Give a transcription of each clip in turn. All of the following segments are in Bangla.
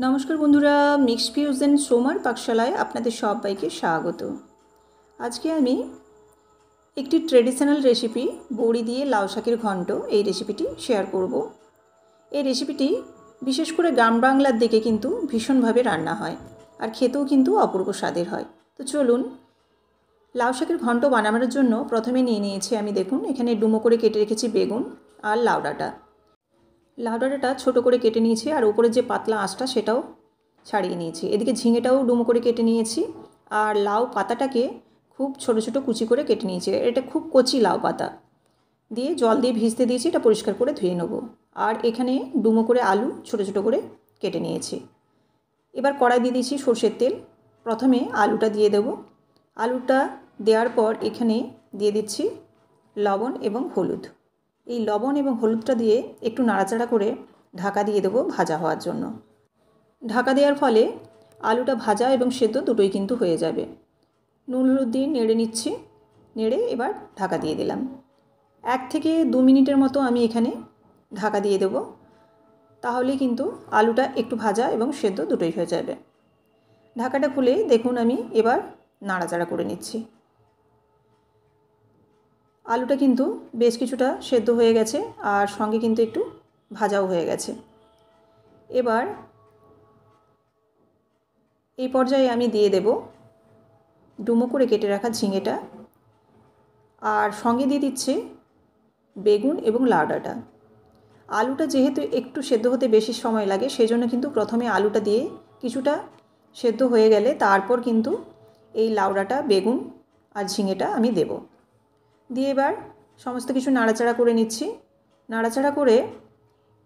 নমস্কার বন্ধুরা, মিক্স ফিউশন সোমার পাকশালায় আপনাদের সবাইকে স্বাগত। আজকে আমি একটি ট্রেডিশনাল রেসিপি বড়ি দিয়ে লাউ শাকের ঘন্ট এই রেসিপিটি শেয়ার করব। এই রেসিপিটি বিশেষ করে গ্রাম বাংলার দিকে কিন্তু ভীষণভাবে রান্না হয় আর খেতেও কিন্তু অপূর্ব স্বাদের হয়। তো চলুন, লাউ শাকের ঘন্ট বানানোর জন্য প্রথমে নিয়ে নিয়েছি আমি, দেখুন এখানে ডুমো করে কেটে রেখেছি বেগুন আর লাউ ডাঁটা ছোটো করে কেটে নিয়েছি, আর উপরের যে পাতলা আঁশটা সেটাও ছাড়িয়ে নিয়েছি। এদিকে ঝিঙেটাও ডুমো করে কেটে নিয়েছি, আর লাউ পাতাটাকে খুব ছোট ছোট কুচি করে কেটে নিয়েছি। এটা খুব কচি লাউ পাতা দিয়ে জল দিয়ে ভিজতে দিয়েছি, এটা পরিষ্কার করে ধুয়ে নেব। আর এখানে ডুমো করে আলু ছোট ছোট করে কেটে নিয়েছি। এবার কড়াই দিয়ে দিয়েছি সর্ষের তেল। প্রথমে আলুটা দিয়ে দেব। আলুটা দেওয়ার পর এখানে দিয়ে দিচ্ছি লবণ এবং হলুদ। এই লবণ এবং হলুদটা দিয়ে একটু নাড়াচাড়া করে ঢাকা দিয়ে দেবো ভাজা হওয়ার জন্য। ঢাকা দেওয়ার ফলে আলুটা ভাজা এবং সেদ্ধ দুটোই কিন্তু হয়ে যাবে। নুন হলুদ দিয়ে নেড়ে নিচ্ছি, নেড়ে এবার ঢাকা দিয়ে দিলাম। 1 থেকে 2 মিনিটের মতো আমি এখানে ঢাকা দিয়ে দেব, তাহলে কিন্তু আলুটা একটু ভাজা এবং সেদ্ধ দুটোই হয়ে যাবে। ঢাকাটা খুলে দেখুন আমি এবার নাড়াচাড়া করে নিচ্ছি। আলুটা কিন্তু বেশ কিছুটা সেদ্ধ হয়ে গেছে, আর সঙ্গে কিন্তু একটু ভাজাও হয়ে গেছে। এবার এই পর্যায়ে আমি দিয়ে দেব ডুমো করে কেটে রাখা ঝিঙেটা, আর সঙ্গে দিয়ে দিচ্ছি বেগুন এবং লাউ ডাঁটা। আলুটা যেহেতু একটু সেদ্ধ হতে বেশি সময় লাগে, সেজন্য কিন্তু প্রথমে আলুটা দিয়ে কিছুটা সেদ্ধ হয়ে গেলে তারপর কিন্তু এই লাউ ডাঁটা, বেগুন আর ঝিঙেটা আমি দেব। দিয়ে এবার সমস্ত কিছু নাড়াচাড়া করে নিচ্ছি। নাড়াচাড়া করে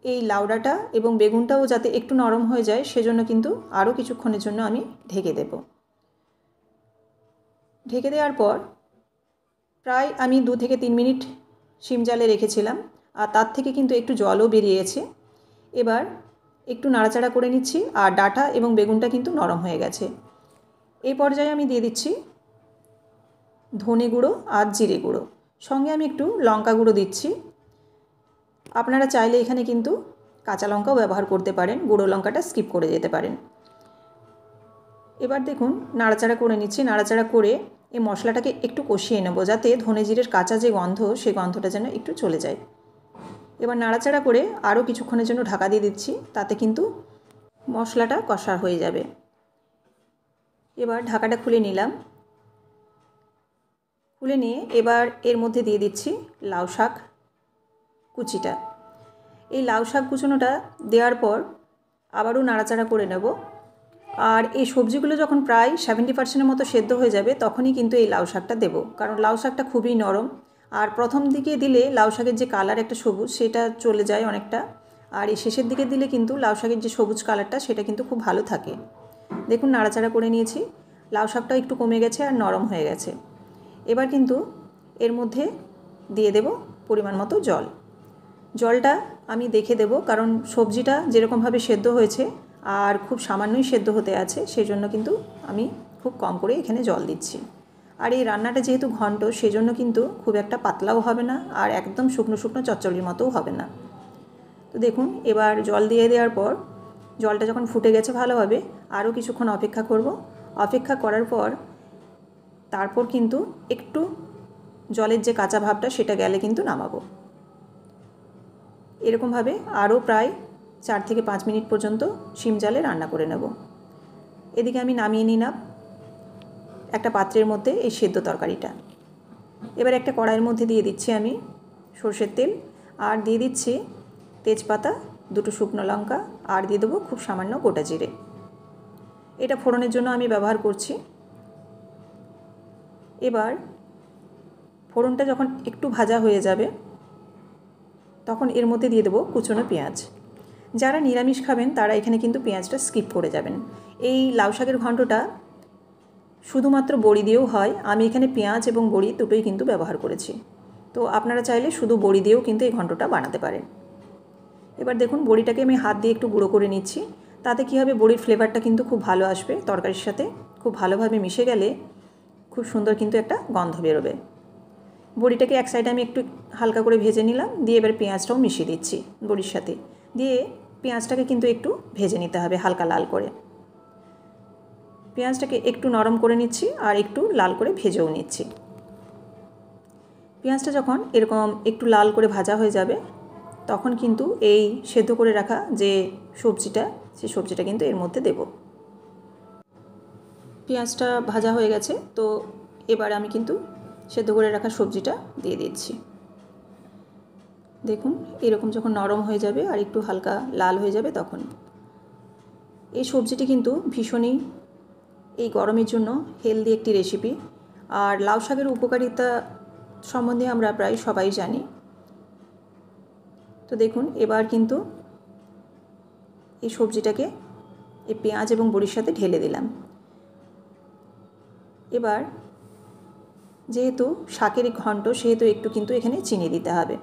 এই লাউ ডাঁটা এবং বেগুনটাও যাতে একটু নরম হয়ে যায়, সেজন্য কিন্তু আরও কিছুক্ষণের জন্য আমি ঢেকে দেব। ঢেকে দেওয়ার পর প্রায় আমি 2 থেকে 3 মিনিট সিম জালে রেখেছিলাম, আর তার থেকে কিন্তু একটু জলও বেরিয়েছে। এবার একটু নাড়াচাড়া করে নিচ্ছি, আর ডাঁটা এবং বেগুনটা কিন্তু নরম হয়ে গেছে। এই পর্যায়ে আমি দিয়ে দিচ্ছি ধনে গুঁড়ো আর জিরে গুঁড়ো, সঙ্গে আমি একটু লঙ্কা গুঁড়ো দিচ্ছি। আপনারা চাইলে এখানে কিন্তু কাঁচা লঙ্কাও ব্যবহার করতে পারেন, গুঁড়ো লঙ্কাটা স্কিপ করে যেতে পারেন। এবার দেখুন নাড়াচাড়া করে নিচ্ছি। নাড়াচাড়া করে এই মশলাটাকে একটু কষিয়ে নেব, যাতে ধনে জিরের কাঁচা যে গন্ধ, সেই গন্ধটা যেন একটু চলে যায়। এবার নাড়াচাড়া করে আরও কিছুক্ষণের জন্য ঢাকা দিয়ে দিচ্ছি, তাতে কিন্তু মশলাটা কষা হয়ে যাবে। এবার ঢাকাটা খুলে নিলাম। খুলে নিয়ে এবার এর মধ্যে দিয়ে দিচ্ছি লাউ শাক কুচিটা। এই লাউ শাক কুচোনোটা দেওয়ার পর আবারও নাড়াচাড়া করে নেব। আর এই সবজিগুলো যখন প্রায় 70% মতো সেদ্ধ হয়ে যাবে, তখনই কিন্তু এই লাউ শাকটা দেব, কারণ লাউ শাকটা খুবই নরম। আর প্রথম দিকে দিলে লাউ শাকের যে কালার একটা সবুজ, সেটা চলে যায় অনেকটা, আর এই শেষের দিকে দিলে কিন্তু লাউ শাকের যে সবুজ কালারটা, সেটা কিন্তু খুব ভালো থাকে। দেখুন নাড়াচাড়া করে নিয়েছি, লাউ শাকটাও একটু কমে গেছে আর নরম হয়ে গেছে। এবার কিন্তু এর মধ্যে দিয়ে দেব পরিমাণ মতো জল। জলটা আমি দেখে দেব, কারণ সবজিটা যেরকমভাবে সেদ্ধ হয়েছে আর খুব সামান্যই সেদ্ধ হতে আছে, সেই জন্য কিন্তু আমি খুব কম করে এখানে জল দিচ্ছি। আর এই রান্নাটা যেহেতু ঘন্ট, সেজন্য কিন্তু খুব একটা পাতলাও হবে না, আর একদম শুকনো শুকনো চচ্চড়ির মতোও হবে না। তো দেখুন এবার জল দিয়ে দেওয়ার পর জলটা যখন ফুটে গেছে ভালোভাবে, আরও কিছুক্ষণ অপেক্ষা করব। অপেক্ষা করার পর তারপর কিন্তু একটু জলের যে কাঁচা ভাবটা, সেটা গেলে কিন্তু নামাবো। এরকমভাবে আরও প্রায় 4 থেকে 5 মিনিট পর্যন্ত সিম জালে রান্না করে নেব। এদিকে আমি নামিয়ে নিলাম একটা পাত্রের মধ্যে এই সেদ্ধ তরকারিটা। এবার একটা কড়াইয়ের মধ্যে দিয়ে দিচ্ছি আমি সরষের তেল, আর দিয়ে দিচ্ছি তেজপাতা, 2টো শুকনো লঙ্কা, আর দিয়ে দেবো খুব সামান্য গোটা জিরে। এটা ফোড়নের জন্য আমি ব্যবহার করছি। এবার ফোড়নটা যখন একটু ভাজা হয়ে যাবে, তখন এর মধ্যে দিয়ে দেবো কুচনো পেঁয়াজ। যারা নিরামিষ খাবেন তারা এখানে কিন্তু পেঁয়াজটা স্কিপ করে যাবেন। এই লাউ শাকের ঘন্টটা শুধুমাত্র বড়ি দিয়েও হয়, আমি এখানে পেঁয়াজ এবং বড়ি দুটোই কিন্তু ব্যবহার করেছি। তো আপনারা চাইলে শুধু বড়ি দিয়েও কিন্তু এই ঘন্টটা বানাতে পারেন। এবার দেখুন বড়িটাকে আমি হাত দিয়ে একটু গুঁড়ো করে নিচ্ছি। তাতে কী হবে, বড়ির ফ্লেভারটা কিন্তু খুব ভালো আসবে, তরকারির সাথে খুব ভালোভাবে মিশে গেলে খুব সুন্দর কিন্তু একটা গন্ধ বেরোবে। বড়িটাকে এক সাইডে আমি একটু হালকা করে ভেজে নিলাম, দিয়ে এবার পেঁয়াজটাও মিশিয়ে দিচ্ছি বড়ির সাথে। দিয়ে পেঁয়াজটাকে কিন্তু একটু ভেজে নিতে হবে হালকা লাল করে। পেঁয়াজটাকে একটু নরম করে নিচ্ছি আর একটু লাল করে ভেজেও নিচ্ছি। পেঁয়াজটা যখন এরকম একটু লাল করে ভাজা হয়ে যাবে তখন কিন্তু এই সেদ্ধ করে রাখা যে সবজিটা, সেই সবজিটা কিন্তু এর মধ্যে দেব। পেঁয়াজটা ভাজা হয়ে গেছে, তো এবার আমি কিন্তু সেদ্ধ করে রাখা সবজিটা দিয়ে দিচ্ছি। দেখুন এরকম যখন নরম হয়ে যাবে আর একটু হালকা লাল হয়ে যাবে তখন এই সবজিটি কিন্তু ভীষণই এই গরমের জন্য হেলদি একটি রেসিপি। আর লাউ শাকের উপকারিতা সম্বন্ধে আমরা প্রায় সবাই জানি। তো দেখুন এবার কিন্তু এই সবজিটাকে এই পেঁয়াজ এবং বড়ির সাথে ঢেলে দিলাম। এবার যেহেতু শাকের ঘন্ট সেহেতু একটু কিন্তু এখানে চিনি দিতে হবে,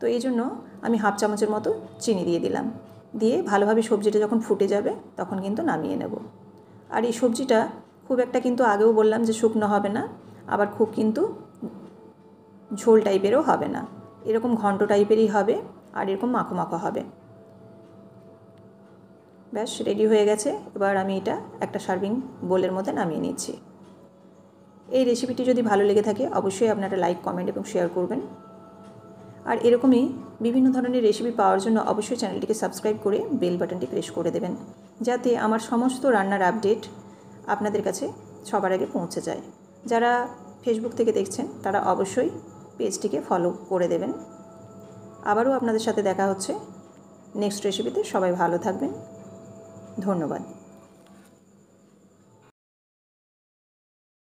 তো এই জন্য আমি হাফ চামচের মতো চিনি দিয়ে দিলাম। দিয়ে ভালোভাবে সবজিটা যখন ফুটে যাবে তখন কিন্তু নামিয়ে নেব। আর এই সবজিটা খুব একটা কিন্তু আগেও বললাম যে শুকনো হবে না, আবার খুব কিন্তু ঝোল টাইপেরও হবে না, এরকম ঘন্ট টাইপেরই হবে আর এরকম মাখো মাখো হবে। ব্যাস রেডি হয়ে গেছে। এবার আমি এটা একটা সার্ভিং বোলের মধ্যে নামিয়ে নিচ্ছি। এই রেসিপিটি যদি ভালো লেগে থাকে অবশ্যই আপনারা লাইক, কমেন্ট এবং শেয়ার করবেন। আর এরকমই বিভিন্ন ধরনের রেসিপি পাওয়ার জন্য অবশ্যই চ্যানেলটিকে সাবস্ক্রাইব করে বেল বাটনটি প্রেস করে দেবেন, যাতে আমার সমস্ত রান্নার আপডেট আপনাদের কাছে সবার আগে পৌঁছে যায়। যারা ফেসবুক থেকে দেখছেন তারা অবশ্যই পেজটিকে ফলো করে দেবেন। আবারও আপনাদের সাথে দেখা হচ্ছে নেক্সট রেসিপিতে। সবাই ভালো থাকবেন। ধন্যবাদ।